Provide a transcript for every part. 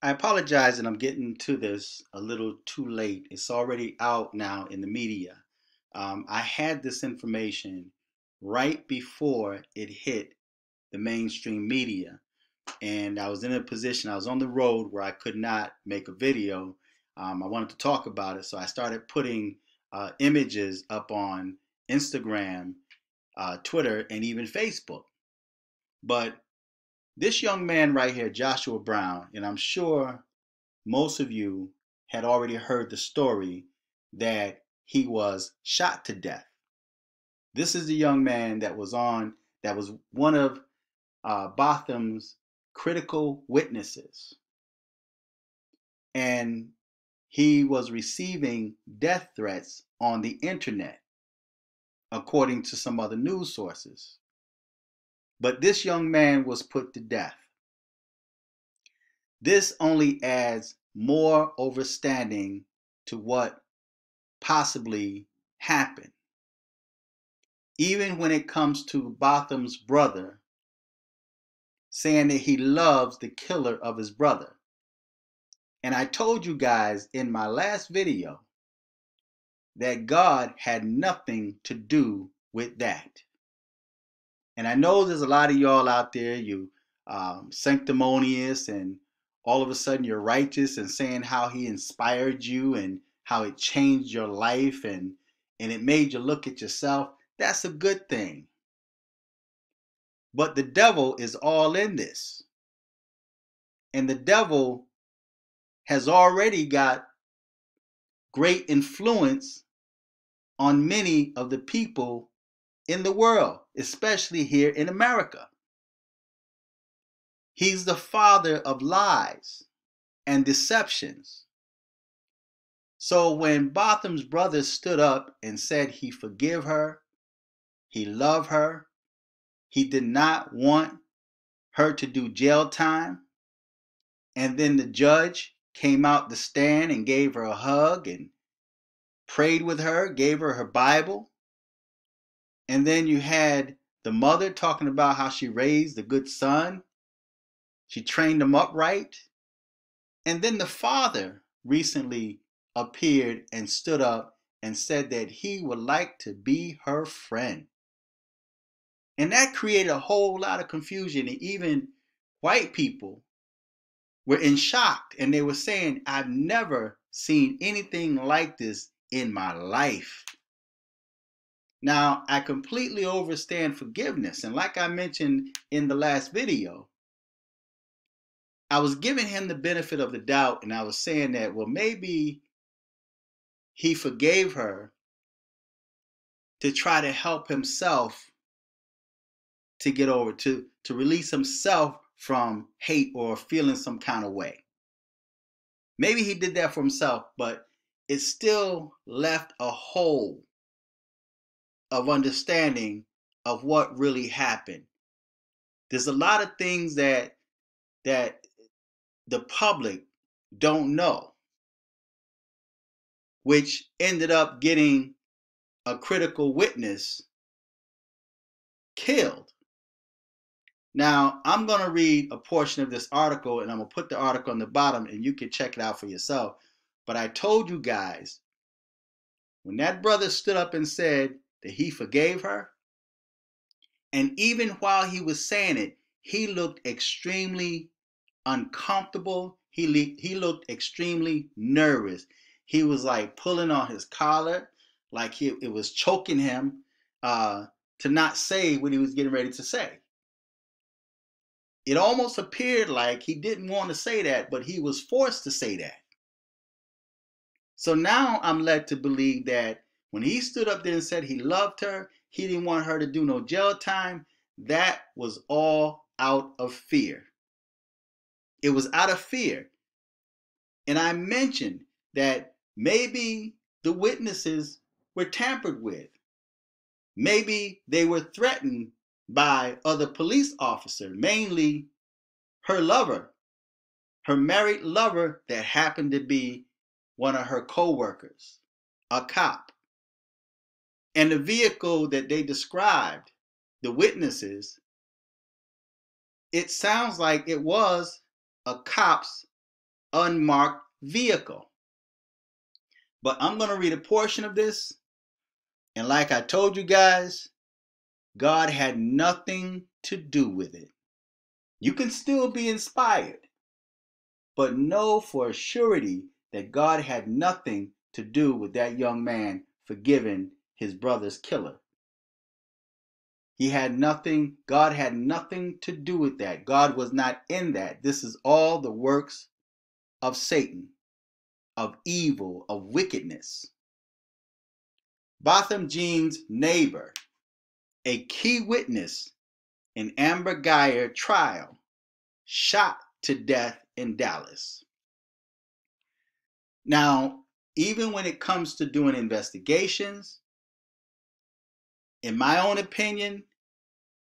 I apologize that I'm getting to this a little too late. It's already out now in the media. I had this information right before it hit the mainstream media, and I was in a position, I was on the road where I could not make a video. I wanted to talk about it, so I started putting images up on Instagram, Twitter, and even Facebook. But this young man right here, Joshua Brown, and I'm sure most of you had already heard the story that he was shot to death. This is the young man that was one of Botham's critical witnesses. And he was receiving death threats on the internet, according to some other news sources. But this young man was put to death. This only adds more overstanding to what possibly happened. Even when it comes to Botham's brother, saying that he loves the killer of his brother. And I told you guys in my last video that God had nothing to do with that. And I know there's a lot of y'all out there, you sanctimonious, and all of a sudden you're righteous and saying how he inspired you and how it changed your life and it made you look at yourself. That's a good thing. But the devil is all in this. And the devil has already got great influence on many of the people in the world, especially here in America. He's the father of lies and deceptions. So when Botham's brother stood up and said he forgive her, he loved her, he did not want her to do jail time, and then the judge came out the stand and gave her a hug and prayed with her, gave her her Bible, and then you had the mother talking about how she raised a good son, she trained him upright, and then the father recently appeared and stood up and said that he would like to be her friend. And that created a whole lot of confusion, and even white people were in shock, and they were saying, I've never seen anything like this in my life. Now, I completely understand forgiveness, and like I mentioned in the last video, I was giving him the benefit of the doubt, and I was saying that, well, maybe he forgave her to try to help himself to get over, to release himself from hate or feeling some kind of way. Maybe he did that for himself, but it still left a hole of understanding of what really happened. There's a lot of things that the public don't know, which ended up getting a critical witness killed. Now, I'm going to read a portion of this article, and I'm going to put the article on the bottom, and you can check it out for yourself. But I told you guys, when that brother stood up and said that he forgave her, and even while he was saying it, he looked extremely uncomfortable. He looked extremely nervous. He was like pulling on his collar, like it was choking him to not say what he was getting ready to say. It almost appeared like he didn't want to say that, but he was forced to say that. So now I'm led to believe that when he stood up there and said he loved her, he didn't want her to do no jail time, that was all out of fear. It was out of fear. And I mentioned that maybe the witnesses were tampered with. Maybe they were threatened by other police officers, mainly her lover, her married lover that happened to be one of her co-workers, a cop. And the vehicle that they described, the witnesses, it sounds like it was a cop's unmarked vehicle. But I'm going to read a portion of this. And like I told you guys, God had nothing to do with it. You can still be inspired, but know for a surety that God had nothing to do with that young man forgiving his brother's killer. God had nothing to do with that. God was not in that. This is all the works of Satan, of evil, of wickedness. Botham Jean's neighbor, a key witness in Amber Guyger trial, shot to death in Dallas. Now, even when it comes to doing investigations, in my own opinion,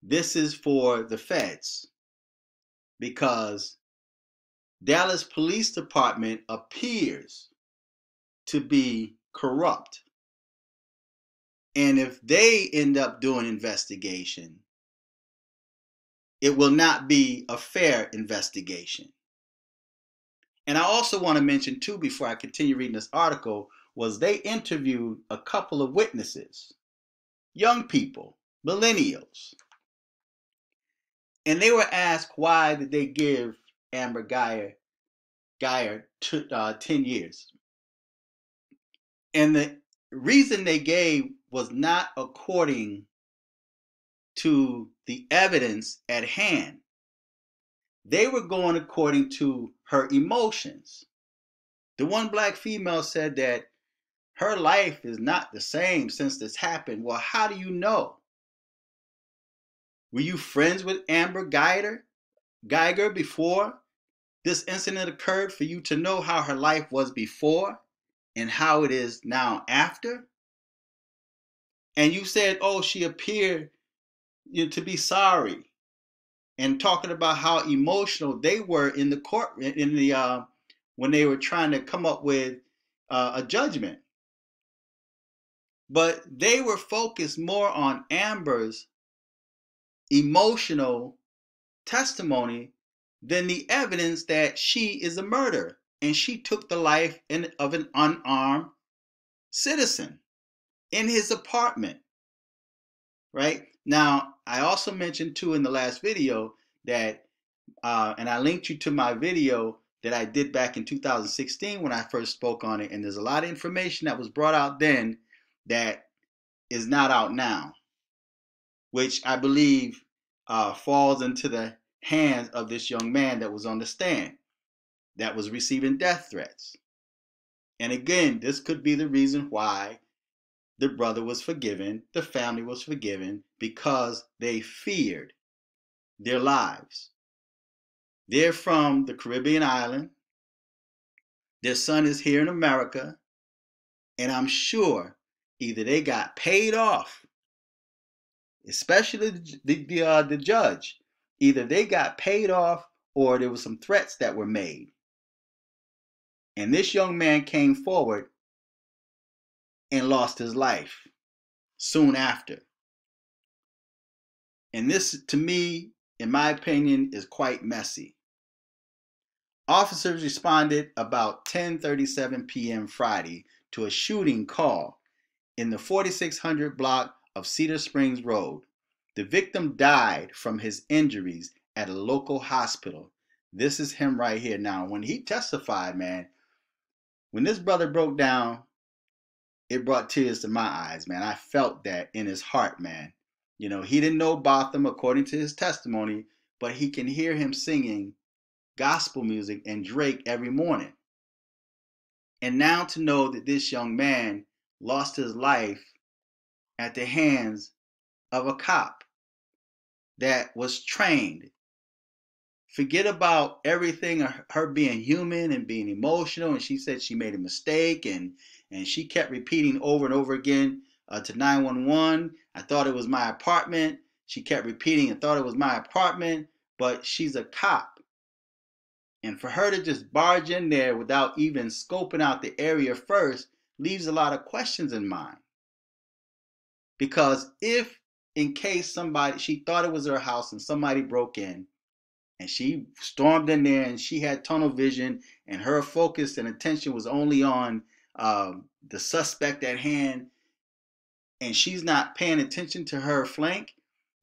this is for the feds, because Dallas Police Department appears to be corrupt. And if they end up doing investigation, it will not be a fair investigation. And I also want to mention too, before I continue reading this article, was they interviewed a couple of witnesses, young people, millennials. And they were asked, why did they give Amber Guyger 10 years? And the reason they gave was not according to the evidence at hand. They were going according to her emotions. The one black female said that her life is not the same since this happened. Well, how do you know? Were you friends with Amber Guyger before this incident occurred for you to know how her life was before and how it is now after? And you said, oh, she appeared to be sorry, and talking about how emotional they were in the court when they were trying to come up with a judgment. But they were focused more on Amber's emotional testimony than the evidence that she is a murderer and she took the life of an unarmed citizen in his apartment. Right? Now, I also mentioned too in the last video that, and I linked you to my video that I did back in 2016 when I first spoke on it, and there's a lot of information that was brought out then that is not out now, which I believe falls into the hands of this young man that was on the stand, that was receiving death threats. And again, this could be the reason why the brother was forgiven, the family was forgiven, because they feared their lives. They're from the Caribbean island. Their son is here in America. And I'm sure either they got paid off, especially the judge, either they got paid off or there were some threats that were made. And this young man came forward and lost his life soon after. And this, to me, in my opinion, is quite messy. Officers responded about 10:37 p.m. Friday to a shooting call in the 4600 block of Cedar Springs Road. The victim died from his injuries at a local hospital. This is him right here. Now, when he testified, man, when this brother broke down, it brought tears to my eyes, man. I felt that in his heart, man. You know, he didn't know Botham according to his testimony, but he can hear him singing gospel music and Drake every morning. And now to know that this young man lost his life at the hands of a cop that was trained. Forget about everything, her being human and being emotional, and she said she made a mistake, and she kept repeating over and over again to 911, I thought it was my apartment. She kept repeating, I thought it was my apartment, but she's a cop. And for her to just barge in there without even scoping out the area first leaves a lot of questions in mind. Because if in case she thought it was her house and somebody broke in, And she stormed in there, and she had tunnel vision, and her focus and attention was only on the suspect at hand, and she's not paying attention to her flank,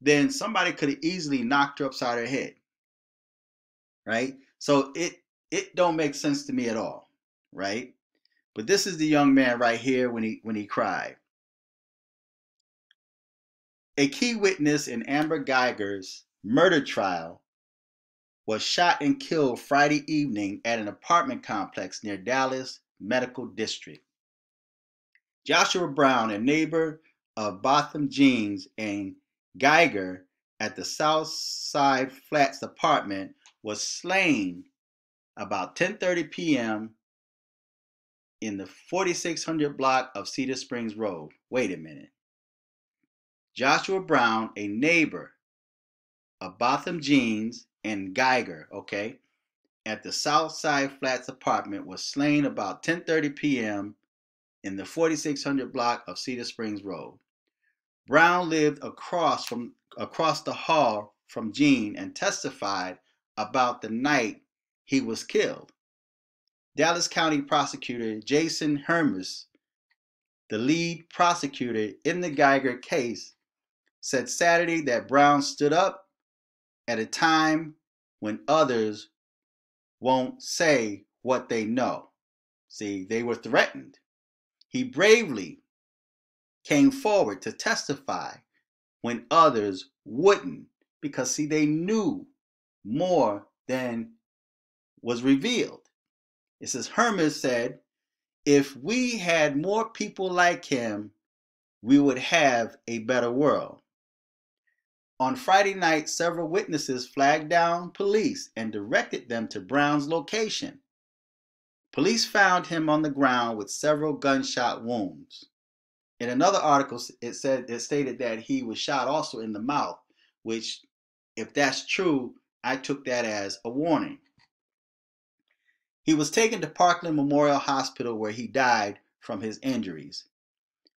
then somebody could have easily knocked her upside her head, right? So it don't make sense to me at all, right? But this is the young man right here when he cried. A key witness in Amber Geiger's murder trial was shot and killed Friday evening at an apartment complex near Dallas Medical District. Joshua Brown, a neighbor of Botham Jeans and Geiger at the South Side Flats apartment, was slain about 10:30 p.m. in the 4600 block of Cedar Springs Road. Wait a minute. Joshua Brown, a neighbor of Botham Jeans and Geiger, okay, at the South Side Flats apartment, was slain about 10:30 p.m. in the 4600 block of Cedar Springs Road. Brown lived across the hall from Jean and testified about the night he was killed. Dallas County Prosecutor Jason Hermes, the lead prosecutor in the Geiger case, said Saturday that Brown stood up at a time when others won't say what they know. See, they were threatened. He bravely came forward to testify when others wouldn't, because, see, they knew more than was revealed. It says, Hermes said, if we had more people like him, we would have a better world. On Friday night, several witnesses flagged down police and directed them to Brown's location. Police found him on the ground with several gunshot wounds. In another article, it stated that he was shot also in the mouth, which, if that's true, I took that as a warning. He was taken to Parkland Memorial Hospital, where he died from his injuries.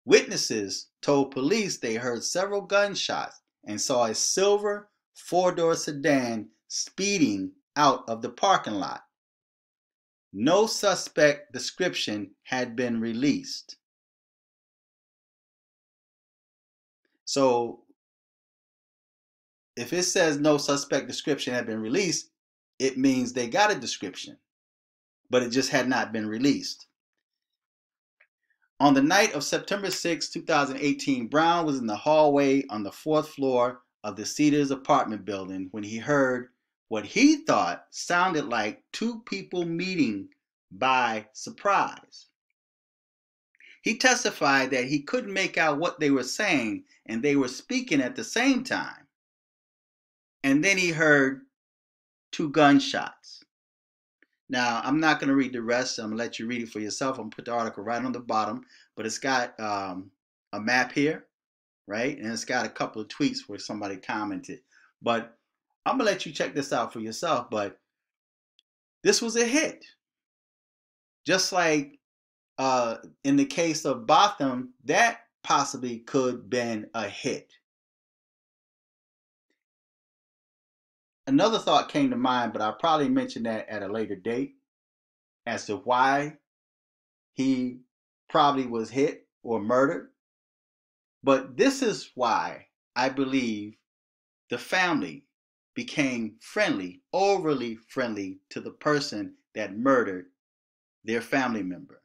Witnesses told police they heard several gunshots and saw a silver four-door sedan speeding out of the parking lot. No suspect description had been released. So, if it says no suspect description had been released, it means they got a description, but it just had not been released. On the night of September 6, 2018, Brown was in the hallway on the fourth floor of the Cedars apartment building when he heard what he thought sounded like two people meeting by surprise. He testified that he couldn't make out what they were saying, and they were speaking at the same time. And then he heard two gunshots. Now, I'm not going to read the rest. I'm going to let you read it for yourself. I'm going to put the article right on the bottom. But it's got a map here, right? And it's got a couple of tweets where somebody commented. But I'm going to let you check this out for yourself. But this was a hit. Just like in the case of Botham, that possibly could have been a hit. Another thought came to mind, but I'll probably mention that at a later date as to why he probably was hit or murdered. But this is why I believe the family became friendly, overly friendly to the person that murdered their family member.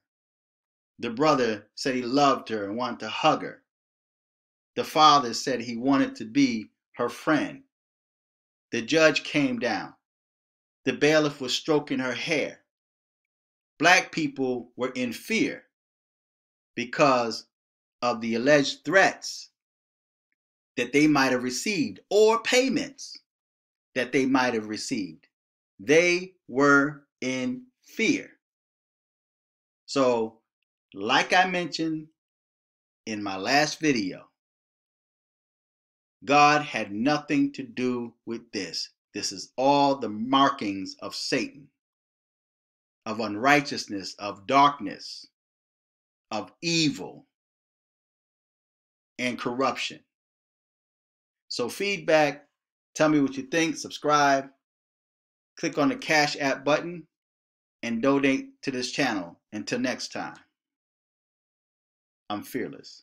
The brother said he loved her and wanted to hug her. The father said he wanted to be her friend. The judge came down. The bailiff was stroking her hair. Black people were in fear because of the alleged threats that they might have received or payments that they might have received. They were in fear. So, like I mentioned in my last video, God had nothing to do with this. This is all the markings of Satan, of unrighteousness, of darkness, of evil, and corruption. So feedback, tell me what you think, subscribe, click on the Cash App button and donate to this channel. Until next time, I'm fearless.